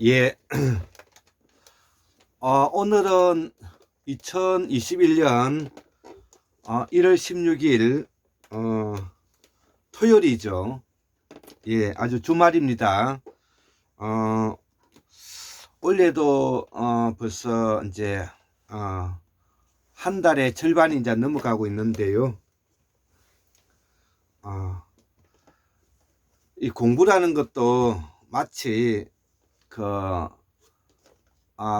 예, 오늘은 2021년 1월 16일 토요일이죠. 예, 아주 주말입니다. 어, 올해도 벌써 이제 한 달의 절반이 이제 넘어가고 있는데요. 이 공부라는 것도 마치 그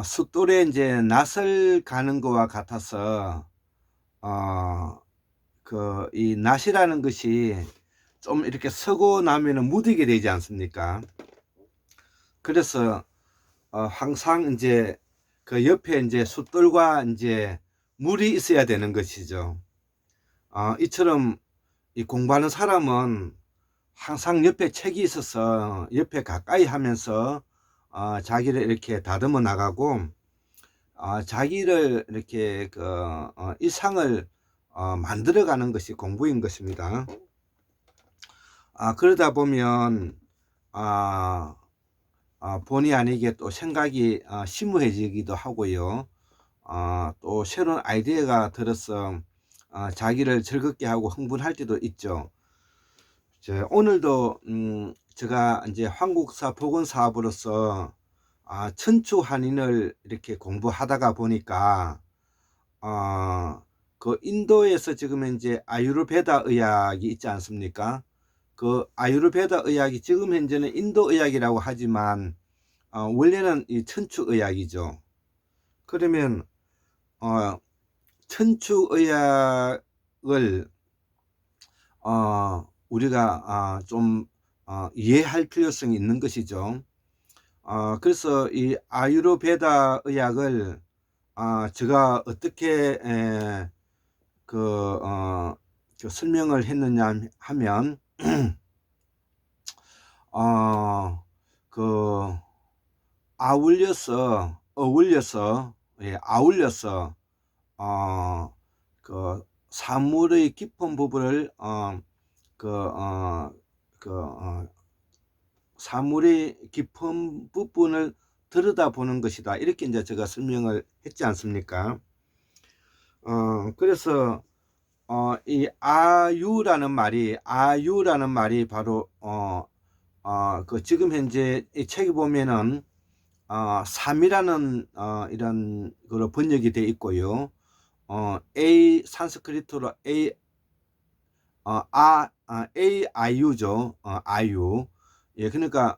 숫돌에 이제 낫을 가는 것과 같아서 이 낫이라는 것이 좀 이렇게 서고 나면은 무디게 되지 않습니까? 그래서 항상 이제 그 옆에 이제 숫돌과 이제 물이 있어야 되는 것이죠. 이처럼 이 공부하는 사람은 항상 옆에 책이 있어서 옆에 가까이 하면서 자기를 이렇게 다듬어 나가고 자기를 이렇게 일상을 만들어가는 것이 공부인 것입니다. 그러다 보면 본의 아니게 또 생각이 심오해지기도 하고요. 또 새로운 아이디어가 들어서 자기를 즐겁게 하고 흥분할 때도 있죠. 오늘도 제가 이제 한국사 보건사업으로서 천추한인을 이렇게 공부하다가 보니까 그 인도에서 지금 이제 아유르베다 의학이 있지 않습니까? 그 아유르베다 의학이 지금 현재는 인도 의학이라고 하지만 원래는 이 천추 의학이죠. 그러면 천추 의학을 우리가 좀 이해할 필요성이 있는 것이죠. 그래서 이 아유르베다 의학을 제가 어떻게 설명을 했느냐 하면 그 어울려서 사물의 깊은 부분을 사물의 깊은 부분을 들여다보는 것이다. 이렇게 이제 제가 설명을 했지 않습니까? 그래서 이 아유라는 말이 바로 지금 현재 이 책에 보면은 삼이라는 이런 거로 번역이 되어 있고요. 산스크리트로 아유죠. 아유. 예, 그러니까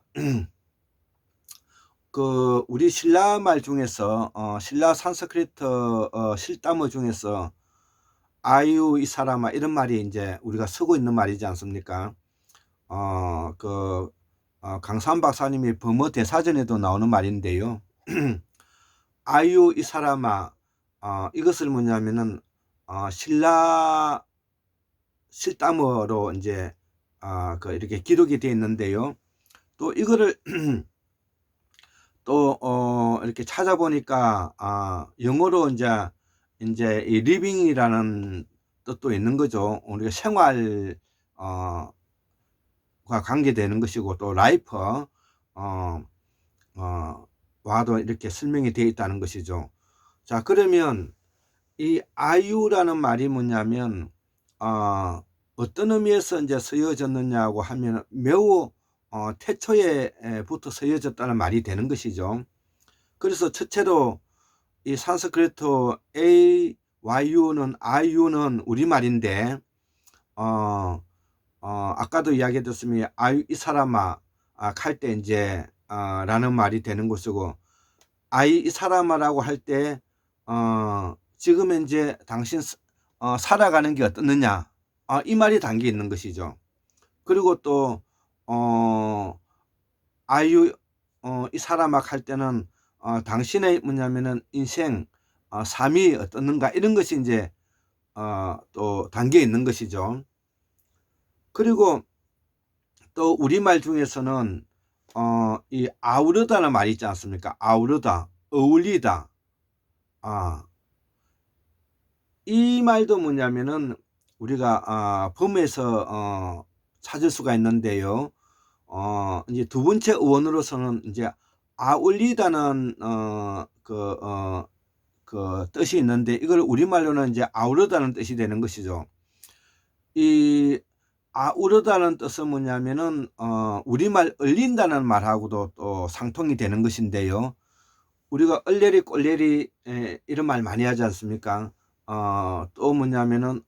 우리 신라 말 중에서 신라 산스크리트 실담어 중에서 아유 이 사람아 이런 말이 이제 우리가 쓰고 있는 말이지 않습니까? 강산 박사님이 범어 대사전에도 나오는 말인데요. 아유 이 사람아 이것을 뭐냐면은 신라 실담어로 이제 이렇게 기록이 되어 있는데요. 또 이거를 또 이렇게 찾아보니까 영어로 이제 이 리빙이라는 뜻도 있는 거죠. 우리가 생활 과 관계되는 것이고 또 라이프 와도 이렇게 설명이 되어 있다는 것이죠. 자, 그러면 이 아유라는 말이 뭐냐면 어떤 의미에서 이제 쓰여졌느냐고 하면 매우 태초에부터 쓰여졌다는 말이 되는 것이죠. 그래서 첫째로 이 산스크리트 AYU는 아유는 우리말인데 아까도 이야기했듯이 아유 이 사람아 할 때 이제 라는 말이 되는 것이고 아이 이 사람아라고 할 때 지금 현재 당신 살아가는 게 어떻느냐 이 말이 담겨 있는 것이죠. 그리고 또 아유 이 사람아 할 때는 당신의 뭐냐면은 인생 삶이 어떻는가 이런 것이 이제 또 담겨 있는 것이죠. 그리고 또 우리말 중에서는 이 아우르다는 말이 있지 않습니까? 아우르다, 어울리다. 이 말도 뭐냐면은 우리가 범에서 찾을 수가 있는데요. 이제 두 번째 어원으로서는 이제 아울리다는 그 뜻이 있는데 이걸 우리말로는 이제 아우르다는 뜻이 되는 것이죠. 이 아우르다는 뜻은 뭐냐면은 우리말 얼린다는 말하고도 또 상통이 되는 것인데요. 우리가 얼레리 꼴레리 이런 말 많이 하지 않습니까? 또 뭐냐면은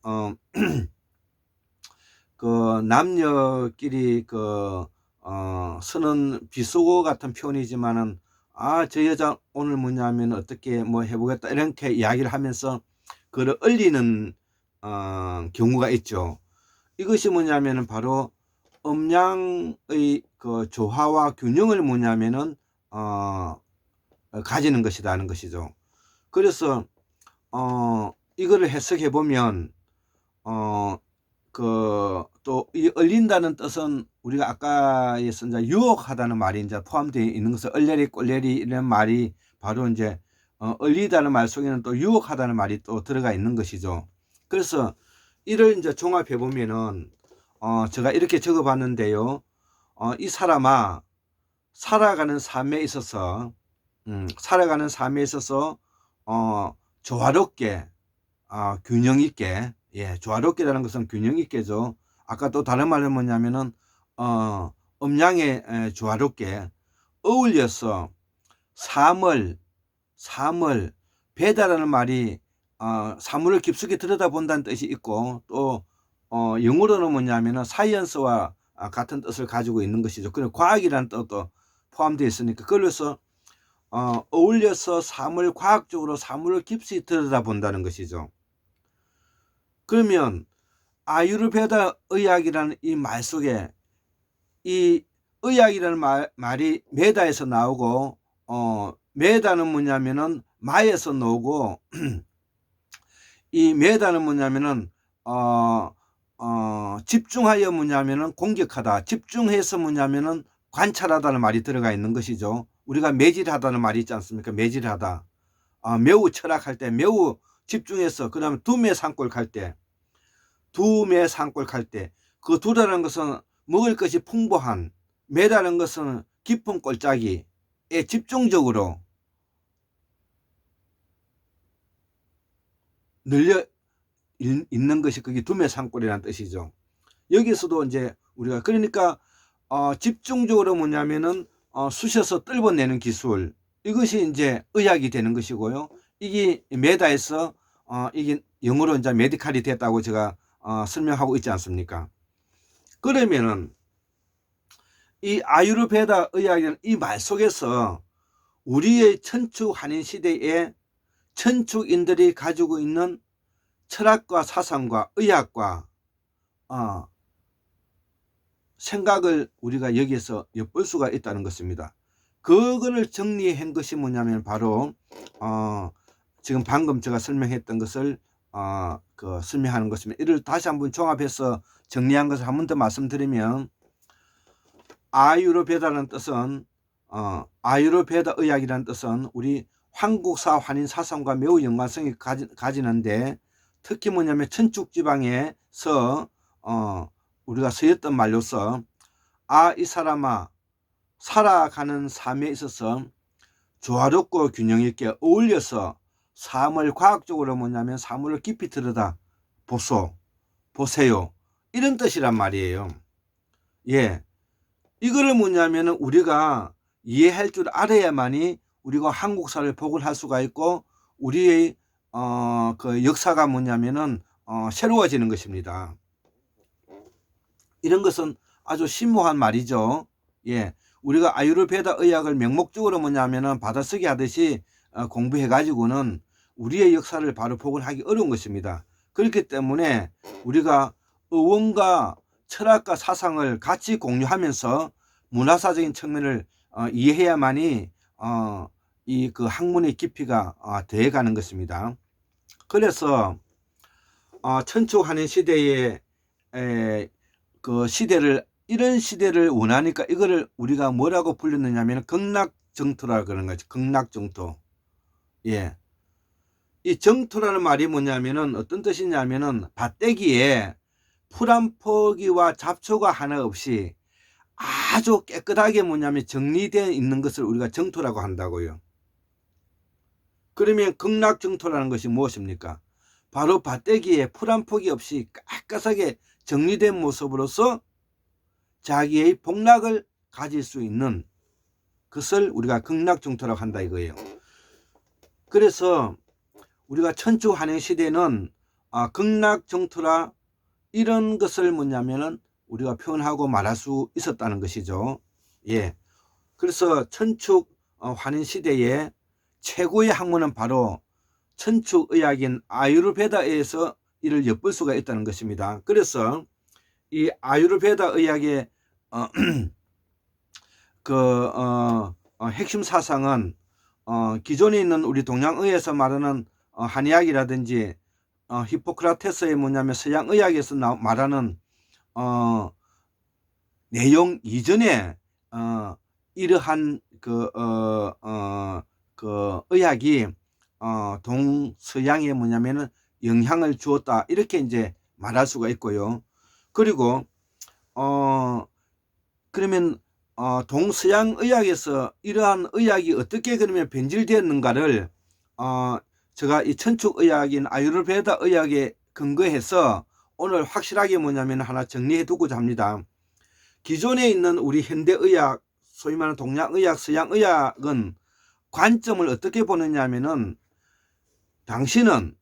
그 남녀끼리 쓰는 비속어 같은 표현이지만은 저 여자 오늘 뭐냐면 어떻게 뭐 해보겠다 이렇게 이야기를 하면서 그를 얼리는 경우가 있죠. 이것이 뭐냐면은 바로 음양의 그 조화와 균형을 뭐냐면은 가지는 것이라는 것이죠. 그래서 이거를 해석해 보면 또 이 얼린다는 뜻은 우리가 아까에서 이제 유혹하다는 말이 이제 포함되어 있는 것은 얼레리 꼴레리 이런 말이 바로 이제 얼리다는 말 속에는 또 유혹하다는 말이 또 들어가 있는 것이죠. 그래서 이를 이제 종합해 보면은 제가 이렇게 적어 봤는데요. 이 사람아 살아가는 삶에 있어서 조화롭게 균형 있게, 조화롭게라는 것은 균형 있게죠. 아까 또 다른 말은 뭐냐면은 음양에 조화롭게 어울려서 삶을 배다라는 말이 사물을 깊숙이 들여다본다는 뜻이 있고, 또 영어로는 뭐냐면은 사이언스와 같은 뜻을 가지고 있는 것이죠. 그리고 과학이라는 뜻도 포함되어 있으니까, 그래서 어울려서 과학적으로 사물을 깊이 들여다본다는 것이죠. 그러면 아유르베다 의학이라는 이 말 속에 이 의학이라는 말이 메다에서 나오고 메다는 뭐냐면은 마에서 나오고 이 메다는 뭐냐면은 집중하여 뭐냐면은 공격하다, 집중해서 뭐냐면은 관찰하다는 말이 들어가 있는 것이죠. 우리가 매질하다는 말이 있지 않습니까? 매질하다. 매우 철학할 때, 매우 집중해서, 그 다음에 두매 산골 갈 때, 그 두라는 것은 먹을 것이 풍부한, 매다는 것은 깊은 골짜기에 집중적으로 늘려 있는 것이 그게 두매 산골이라는 뜻이죠. 여기서도 이제 우리가 그러니까 집중적으로 뭐냐면은 쑤셔서 뜰어내는 기술, 이것이 이제 의학이 되는 것이고요. 이게 메다에서 이게 영어로 이제 메디칼이 됐다고 제가 설명하고 있지 않습니까? 그러면은 이 아유르베다 의학이라는 이 말 속에서 우리의 천축 한인 시대에 천축인들이 가지고 있는 철학과 사상과 의학과 생각을 우리가 여기에서 엿볼 수가 있다는 것입니다. 그거를 정리한 것이 뭐냐면 바로 지금 방금 제가 설명했던 것을 설명하는 것입니다. 이를 다시 한번 종합해서 정리한 것을 한 번 더 말씀드리면, 아유르베다라는 뜻은 아유르베다 의학이라는 뜻은 우리 한국사 환인 사상과 매우 연관성이 가지는데, 특히 뭐냐면 천축지방에서 우리가 쓰였던 말로서 이 사람아 살아가는 삶에 있어서 조화롭고 균형 있게 어울려서 삶을 과학적으로 뭐냐면 사물을 깊이 들여다 보세요, 이런 뜻이란 말이에요. 이거를 뭐냐면은 우리가 이해할 줄 알아야만이 우리가 한국사를 복원할 수가 있고 우리의 그 역사가 뭐냐면은 새로워지는 것입니다. 이런 것은 아주 심오한 말이죠. 우리가 아유르베다 의학을 명목적으로 뭐냐면은 받아쓰기 하듯이 공부해 가지고는 우리의 역사를 바로 복원하기 어려운 것입니다. 그렇기 때문에 우리가 의원과 철학과 사상을 같이 공유하면서 문화사적인 측면을 이해해야만이 이 그 학문의 깊이가 되어가는 것입니다. 그래서 천축한인 시대에 그 시대를, 이런 시대를 원하니까 이거를 우리가 뭐라고 불렀느냐면 극락정토라 그러는 거죠. 극락정토. 이 정토라는 말이 뭐냐면은 어떤 뜻이냐면은 밭대기에 풀 한 포기와 잡초가 하나 없이 아주 깨끗하게 뭐냐면 정리되어 있는 것을 우리가 정토라고 한다고요. 그러면 극락정토라는 것이 무엇입니까? 바로 밭대기에 풀 한 폭이 없이 깨끗하게 정리된 모습으로서 자기의 복락을 가질 수 있는 것을 우리가 극락정토라고 한다 이거예요. 그래서 우리가 천추환영시대는 극락정토라 이런 것을 뭐냐면은 우리가 표현하고 말할 수 있었다는 것이죠. 예. 그래서 천축 환인 시대에 최고의 학문은 바로 천축의학인 아유르베다에서 이를 엿볼 수가 있다는 것입니다. 그래서 이 아유르베다 의학의 핵심 사상은 기존에 있는 우리 동양의에서 말하는 한의학이라든지 히포크라테스의 뭐냐면 서양의학에서 말하는 내용 이전에 이러한 그 의학이 동서양에 뭐냐면은 영향을 주었다 이렇게 이제 말할 수가 있고요. 그리고 그러면 동서양 의학에서 이러한 의학이 어떻게 그러면 변질되었는가를 제가 이 천축의학인 아유르베다 의학에 근거해서 오늘 확실하게 뭐냐면 하나 정리해 두고자 합니다. 기존에 있는 우리 현대의학, 소위 말하는 동양의학, 서양의학은 관점을 어떻게 보느냐 하면은 당신은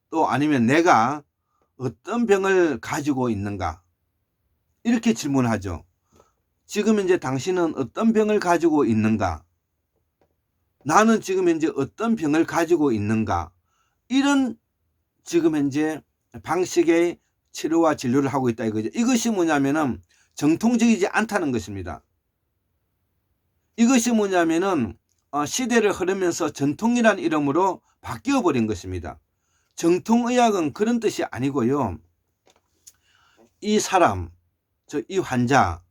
또 아니면 내가 어떤 병을 가지고 있는가 이렇게 질문하죠. 지금 현재 당신은 어떤 병을 가지고 있는가? 나는 지금 현재 어떤 병을 가지고 있는가? 이런 지금 현재 방식의 치료와 진료를 하고 있다 이거죠. 이것이 뭐냐면은 정통적이지 않다는 것입니다. 이것이 뭐냐면은 시대를 흐르면서 전통이란 이름으로 바뀌어 버린 것입니다. 정통의학은 그런 뜻이 아니고요. 이 사람, 이 환자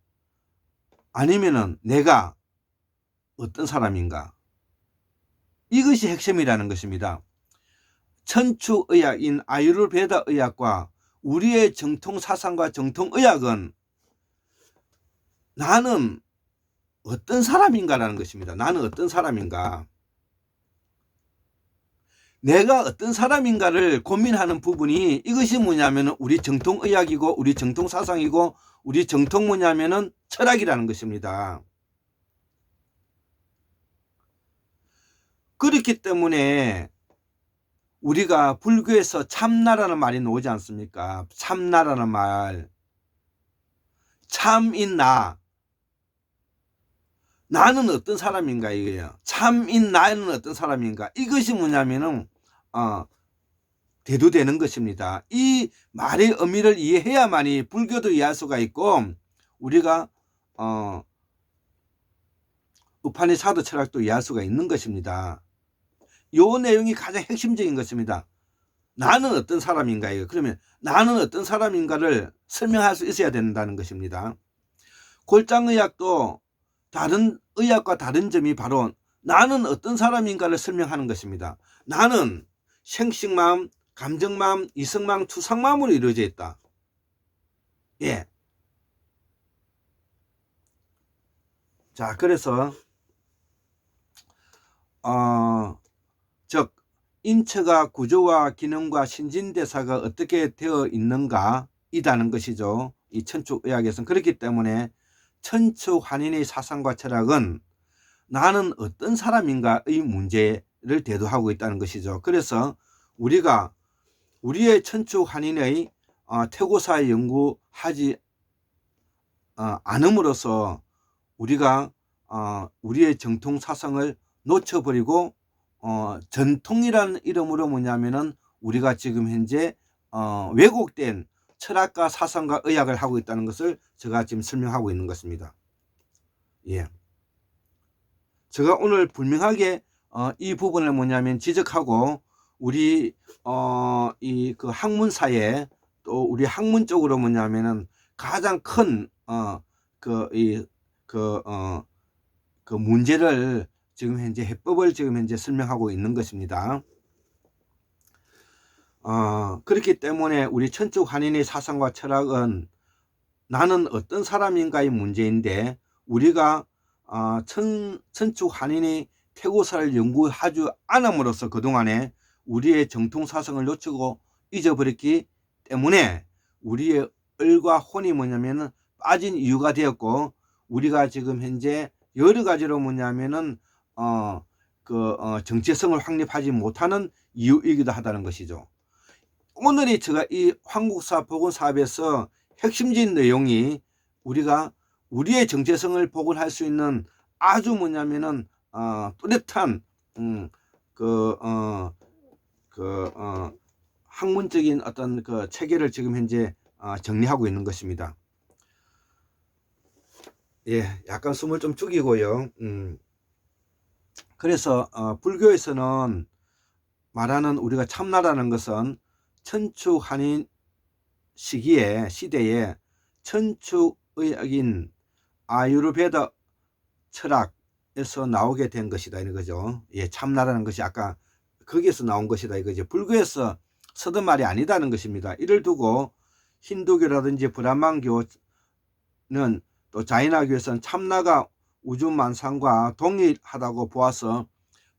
아니면은 내가 어떤 사람인가? 이것이 핵심이라는 것입니다. 천추의학인 아유르베다 의학과 우리의 정통사상과 정통의학은 나는 어떤 사람인가라는 것입니다. 나는 어떤 사람인가? 내가 어떤 사람인가를 고민하는 부분이 이것이 뭐냐면 우리 정통의학이고 우리 정통사상이고 우리 정통 뭐냐면은 철학이라는 것입니다. 그렇기 때문에 우리가 불교에서 참나라는 말이 나오지 않습니까? 참나라는 말. 참인 나. 나는 어떤 사람인가 이거예요. 참인 나는 어떤 사람인가. 이것이 뭐냐면은 대두되는 것입니다. 이 말의 의미를 이해해야만이 불교도 이해할 수가 있고 우리가 우파니샤드 철학도 이해할 수가 있는 것입니다. 이 내용이 가장 핵심적인 것입니다. 나는 어떤 사람인가 이거. 그러면 나는 어떤 사람인가를 설명할 수 있어야 된다는 것입니다. 골장의학도 다른 의학과 다른 점이 바로 나는 어떤 사람인가를 설명하는 것입니다. 나는 생식마음, 감정마음, 이성마음, 투성마음으로 이루어져 있다. 예. 자, 그래서 즉 인체가 구조와 기능과 신진대사가 어떻게 되어 있는가 이다는 것이죠. 이 천축의학에서는. 그렇기 때문에 천추환인의 사상과 철학은 나는 어떤 사람인가의 문제를 대두하고 있다는 것이죠. 그래서 우리가 우리의 천추환인의 퇴고사에 연구하지 않음으로써 우리가 우리의 정통사상을 놓쳐버리고 전통이라는 이름으로 뭐냐면은 우리가 지금 현재 왜곡된 철학과 사상과 의학을 하고 있다는 것을 제가 지금 설명하고 있는 것입니다. 예. 제가 오늘 분명하게 이 부분을 뭐냐면 지적하고 우리 이 그 학문사에 또 우리 학문 쪽으로 뭐냐면은 가장 큰 그 문제를 지금 현재 해법을 지금 현재 설명하고 있는 것입니다. 그렇기 때문에 우리 천축환인의 사상과 철학은 나는 어떤 사람인가의 문제인데, 우리가 천축 한인의 태고사를 연구하지 않음으로써 그동안에 우리의 정통사상을 놓치고 잊어버렸기 때문에 우리의 을과 혼이 뭐냐면은 빠진 이유가 되었고, 우리가 지금 현재 여러 가지로 뭐냐면은 정체성을 확립하지 못하는 이유이기도 하다는 것이죠. 오늘이 제가 이 한국사 복원사업에서 핵심적인 내용이, 우리가 우리의 정체성을 복원할 수 있는 아주 뭐냐면은 뚜렷한 학문적인 어떤 그 체계를 지금 현재 정리하고 있는 것입니다. 예, 약간 숨을 좀 죽이고요. 그래서 불교에서는 말하는 우리가 참나라는 것은 천축 한인 시대에 천축의학인 아유르베다 철학에서 나오게 된 것이다 이런 거죠. 예, 참나라는 것이 아까 거기에서 나온 것이다 이거죠. 불교에서 쓰던 말이 아니다는 것입니다. 이를 두고 힌두교라든지 브라만교는, 또 자이나교에서는 참나가 우주만상과 동일하다고 보아서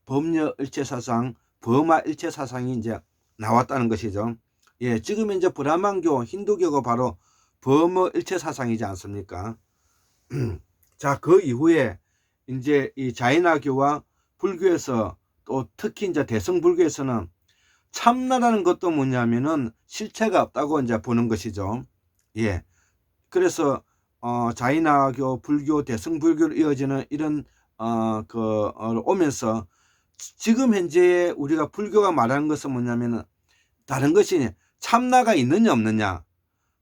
법녀 일체사상, 범화 일체사상이 이제 나왔다는 것이죠. 예, 지금 이제 브라만교, 힌두교가 바로 범어 일체사상이지 않습니까? 자, 그 이후에 이제 이 자이나교와 불교에서, 또 특히 이제 대승불교에서는 참나라는 것도 뭐냐면은 실체가 없다고 이제 보는 것이죠. 예. 그래서 자이나교, 불교, 대승불교로 이어지는 이런 오면서 지금 현재 우리가 불교가 말하는 것은 뭐냐면은 다른 것이 참나가 있느냐 없느냐,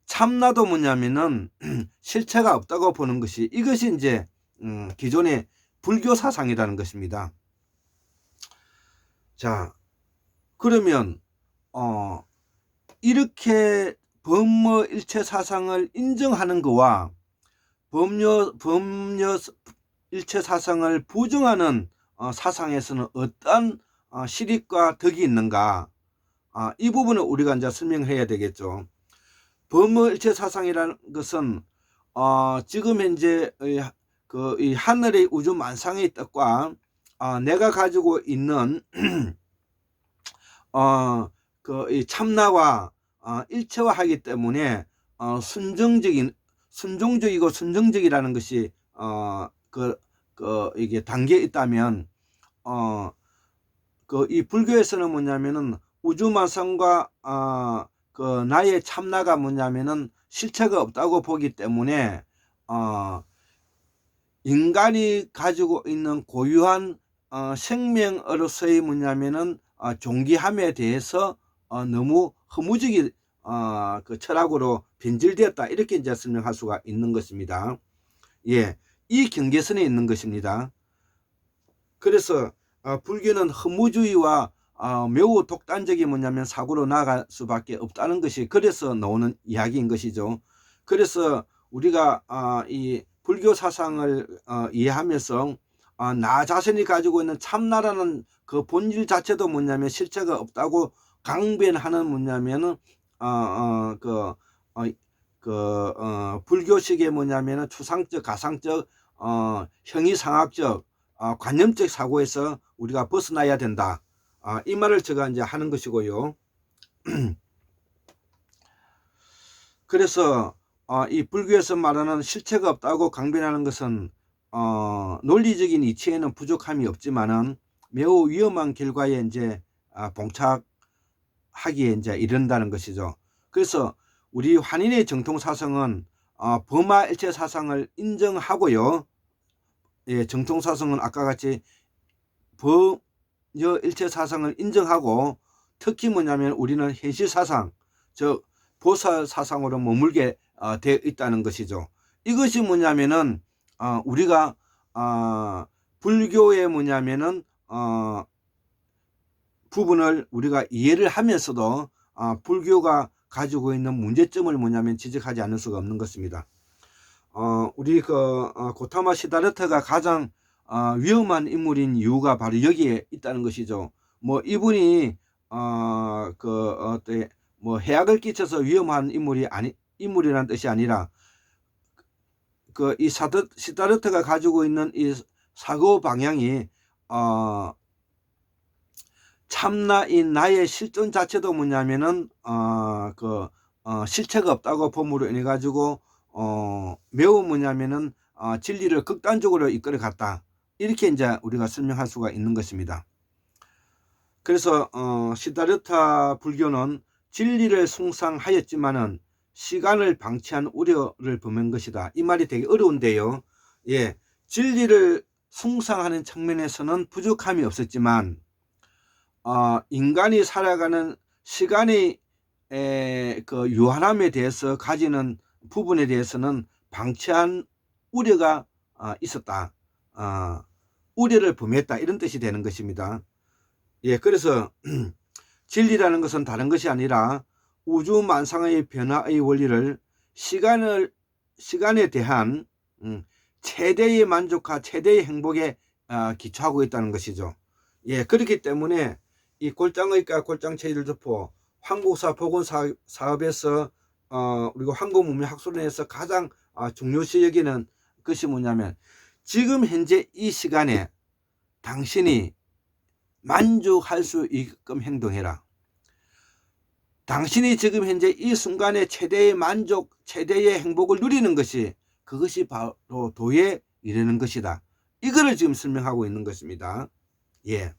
참나도 뭐냐면은 실체가 없다고 보는 것이, 이것이 이제 기존의 불교 사상이라는 것입니다. 자, 그러면 이렇게 범머 일체 사상을 인정하는 것과 범녀 일체 사상을 부정하는 사상에서는 어떤 실익과 덕이 있는가, 이 부분을 우리가 이제 설명해야 되겠죠. 범머 일체 사상이라는 것은 지금 현재 이 하늘의 우주 만상의 뜻과 내가 가지고 있는 이 참나와 일체화하기 때문에 순종적이고 순정적이라는 것이 이게 담겨 있다면, 이 불교에서는 뭐냐면은 우주만상과 나의 참나가 뭐냐면은 실체가 없다고 보기 때문에 인간이 가지고 있는 고유한 생명으로서의 뭐냐면은 존귀함에 대해서 너무 허무적인 그 철학으로 변질되었다, 이렇게 이제 설명할 수가 있는 것입니다. 예, 이 경계선에 있는 것입니다. 그래서 불교는 허무주의와 매우 독단적인 뭐냐면 사고로 나아갈 수밖에 없다는 것이, 그래서 나오는 이야기인 것이죠. 그래서 우리가 이 불교 사상을 이해하면서 나 자신이 가지고 있는 참나라는 그 본질 자체도 뭐냐면 실체가 없다고 강변하는 뭐냐면은 불교식의 뭐냐면은 추상적, 가상적, 형이상학적, 관념적 사고에서 우리가 벗어나야 된다. 이 말을 제가 이제 하는 것이고요. 그래서 이 불교에서 말하는 실체가 없다고 강변하는 것은 논리적인 이치에는 부족함이 없지만은 매우 위험한 결과에 이제 봉착하기에 이제 이른다는 것이죠. 그래서 우리 한인의 정통 사상은 범화 일체 사상을 인정하고요. 예, 정통 사상은 아까 같이 범여 일체 사상을 인정하고, 특히 뭐냐면 우리는 현실 사상, 즉 보살 사상으로 머물게 되어 있다는 것이죠. 이것이 뭐냐면은 우리가 불교의 뭐냐면은 부분을 우리가 이해를 하면서도 불교가 가지고 있는 문제점을 뭐냐면 지적하지 않을 수가 없는 것입니다. 우리 고타마 시다르타가 가장 위험한 인물인 이유가 바로 여기에 있다는 것이죠. 뭐 이분이 해악을 끼쳐서 위험한 인물이라는 뜻이 아니라 그 이 시다르트가 가지고 있는 이 사고 방향이 참나인 나의 실존 자체도 뭐냐면은 실체가 없다고 봄으로 인해 가지고 매우 뭐냐면은 진리를 극단적으로 이끌어 갔다, 이렇게 이제 우리가 설명할 수가 있는 것입니다. 그래서 시다르타 불교는 진리를 숭상하였지만은 시간을 방치한 우려를 범한 것이다. 이 말이 되게 어려운데요. 예, 진리를 숭상하는 측면에서는 부족함이 없었지만 인간이 살아가는 시간의 그 유한함에 대해서 가지는 부분에 대해서는 방치한 우려가 있었다. 우려를 범했다, 이런 뜻이 되는 것입니다. 예, 그래서 진리라는 것은 다른 것이 아니라 우주 만상의 변화의 원리를 시간에 대한 최대의 만족과 최대의 행복에 기초하고 있다는 것이죠. 예, 그렇기 때문에 이 골장의과 골장체의를 접고 한국사 보건사업에서 그리고 한국문명학술원에서 가장 중요시 여기는 것이 뭐냐면, 지금 현재 이 시간에 당신이 만족할 수 있게끔 행동해라. 당신이 지금 현재 이 순간에 최대의 만족, 최대의 행복을 누리는 것이, 그것이 바로 도에 이르는 것이다. 이거를 지금 설명하고 있는 것입니다. 예.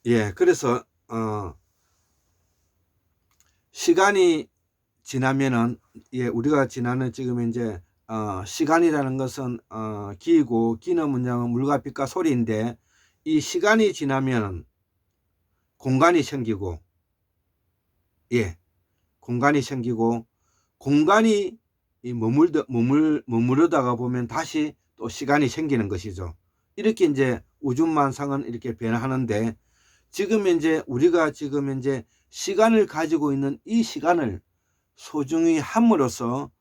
예, 그래서 시간이 지나면은, 예, 우리가 지나는 지금 이제 시간이라는 것은 기이고, 기는 뭐냐면 물과 빛과 소리인데, 이 시간이 지나면 공간이 생기고, 예, 공간이 생기고, 공간이 머무르다가 보면 다시 또 시간이 생기는 것이죠. 이렇게 이제 우주만상은 이렇게 변화하는데, 지금 이제 우리가 지금 이제 시간을 가지고 있는 이 시간을 소중히 함으로써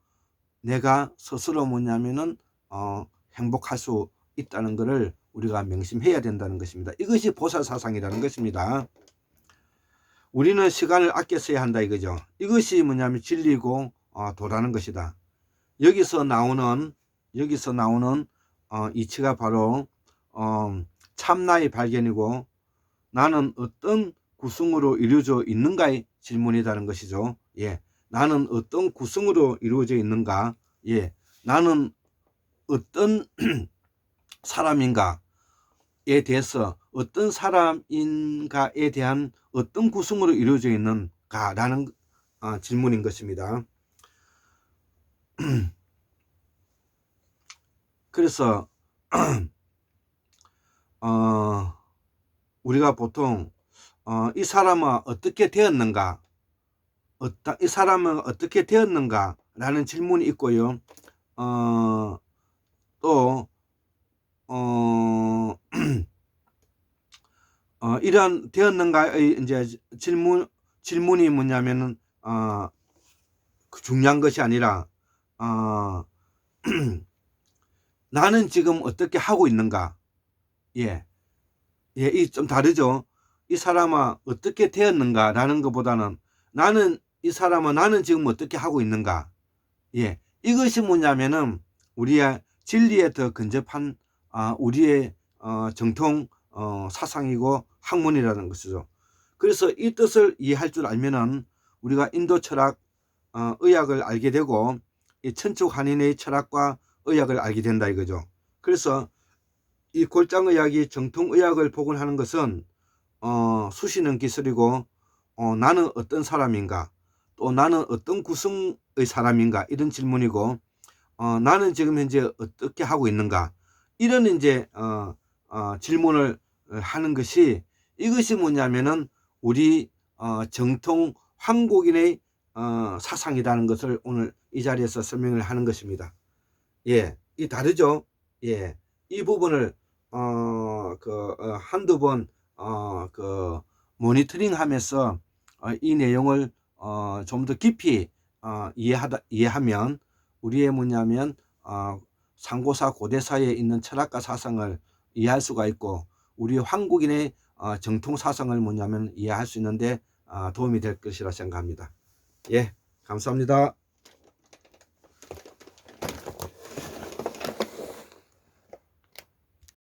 내가 스스로 뭐냐면은 행복할 수 있다는 것을 우리가 명심해야 된다는 것입니다. 이것이 보살사상이라는 것입니다. 우리는 시간을 아껴 써야 한다 이거죠. 이것이 뭐냐면 진리고 도라는 것이다. 여기서 나오는 이치가 바로 참나의 발견이고, 나는 어떤 구성으로 이루어져 있는가의 질문이라는 것이죠. 예, 나는 어떤 구성으로 이루어져 있는가? 예, 나는 어떤 사람인가에 대해서, 어떤 사람인가에 대한 어떤 구성으로 이루어져 있는가라는 질문인 것입니다. 그래서 우리가 보통 이 사람은 어떻게 되었는가, 이 사람은 어떻게 되었는가라는 질문이 있고요. 또 이런 되었는가의 이제 질문이 뭐냐면은 중요한 것이 아니라 나는 지금 어떻게 하고 있는가. 예, 이 좀 다르죠. 이 사람은 어떻게 되었는가라는 것보다는 이 사람은 나는 지금 어떻게 하고 있는가. 예, 이것이 뭐냐면은 우리의 진리에 더 근접한 우리의 정통 사상이고 학문이라는 것이죠. 그래서 이 뜻을 이해할 줄 알면은 우리가 인도 철학 의학을 알게 되고, 이 천축 한인의 철학과 의학을 알게 된다 이거죠. 그래서 이 골장의학이 정통의학을 복원하는 것은 수시는 기술이고, 나는 어떤 사람인가, 또 나는 어떤 구성의 사람인가, 이런 질문이고, 나는 지금 현재 어떻게 하고 있는가, 이런 이제 질문을 하는 것이, 이것이 뭐냐면은 우리 정통 한국인의 사상이라는 것을 오늘 이 자리에서 설명을 하는 것입니다. 예, 이 다르죠. 예, 이 부분을 한두 번 모니터링 하면서 이 내용을 좀 더 깊이 이해하면 우리의 뭐냐면 상고사 고대사에 있는 철학과 사상을 이해할 수가 있고, 우리 한국인의 정통 사상을 뭐냐면 이해할 수 있는데 도움이 될 것이라 생각합니다. 예, 감사합니다.